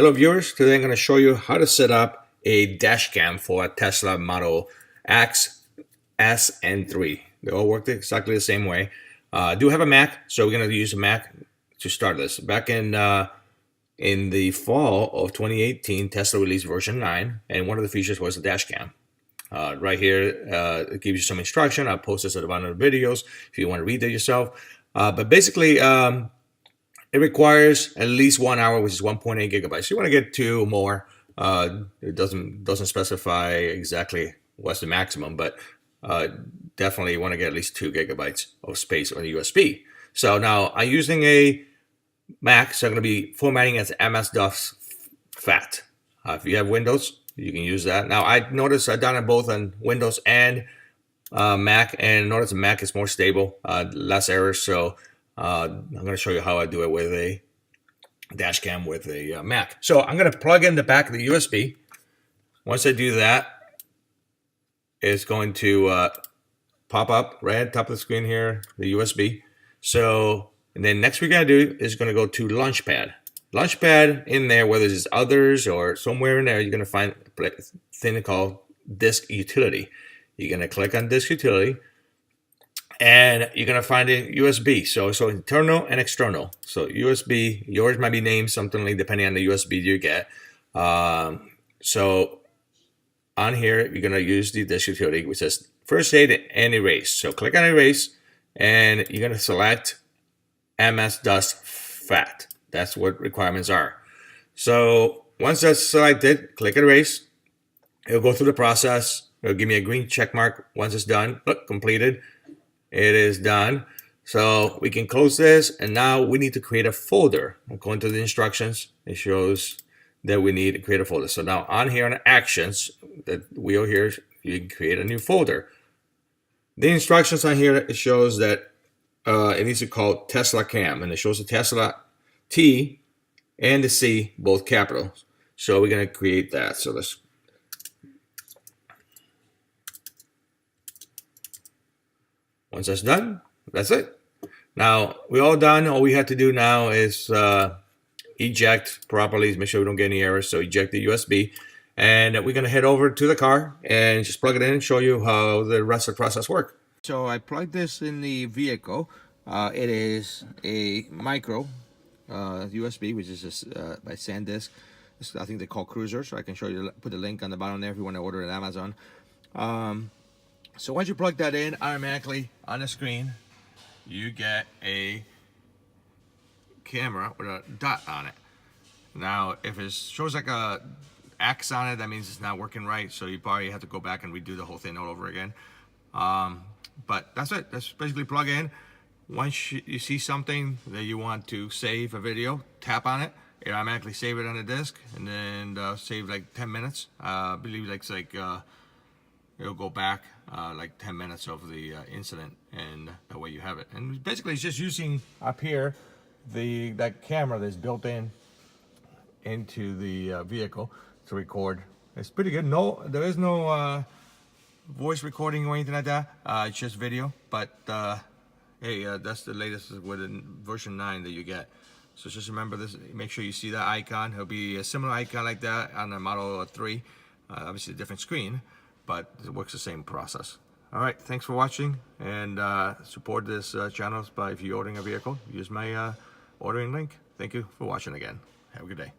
Hello viewers, today I'm going to show you how to set up a dash cam for a Tesla Model X, S, and 3. They all work exactly the same way. I do have a Mac, so we're going to use a Mac to start this. Back in the fall of 2018, Tesla released version 9, and one of the features was the dash cam. Right here, it gives you some instruction. I'll post this at the bottom of the videos if you want to read it yourself. But basically, it requires at least 1 hour, which is 1.8 gigabytes. You want to get 2 or more. It doesn't specify exactly what's the maximum, but definitely you want to get at least 2 gigabytes of space on a USB. So now I'm using a Mac, so I'm going to be formatting as MS-DOS FAT. If you have Windows, you can use that. Now I noticed I've done it both on Windows and Mac, and notice the Mac is more stable, less errors. So I'm going to show you how I do it with a dash cam with a Mac. So I'm going to plug in the back of the USB. Once I do that, it's going to pop up right at the top of the screen here, the USB. So, and then next we're going to do is going to go to Launchpad. Launchpad in there, whether it's others or somewhere in there, you're going to find a thing called Disk Utility. You're going to click on Disk Utility, and you're going to find a USB. So internal and external. So USB, yours might be named something like depending on the USB you get. So on here, you're going to use the Disk Utility, which says First Aid and Erase. So click on Erase, and you're going to select MS-DOS FAT. That's what requirements are. So once that's selected, click Erase. It'll go through the process. It'll give me a green check mark once it's done. Look, completed. It is done. So we can close this, and now we need to create a folder. According to the instructions, it shows that we need to create a folder. So now on here on Actions, that wheel here, you can create a new folder. The instructions on here, it shows that it needs to call Tesla Cam, and it shows the Tesla T and the C, both capitals. So we're going to create that. So let's once that's done, that's it. Now, we're all done. All we have to do now is eject properly, make sure we don't get any errors. So eject the USB. And we're going to head over to the car and just plug it in and show you how the rest of the process works. So I plugged this in the vehicle. It is a micro USB, which is just, by SanDisk. I think they call Cruiser, so I can show you, put the link on the bottom there if you want to order it on Amazon. So once you plug that in, automatically on the screen, you get a camera with a dot on it. Now, if it shows like a X on it, that means it's not working right. So you probably have to go back and redo the whole thing all over again. But that's it. That's basically plug in. Once you see something that you want to save a video, tap on it. It automatically save it on the disk, and then save like 10 minutes. I believe it'll go back like 10 minutes of the incident, and that way you have it. And basically it's just using up here that camera that's built into the vehicle to record. It's pretty good. No, there is no voice recording or anything like that. It's just video, but hey, that's the latest with version 9 that you get. So just remember this, make sure you see that icon. It'll be a similar icon like that on the Model 3. Obviously a different screen, but it works the same process. All right, thanks for watching, and support this channel by, if you're ordering a vehicle, use my ordering link. Thank you for watching again. Have a good day.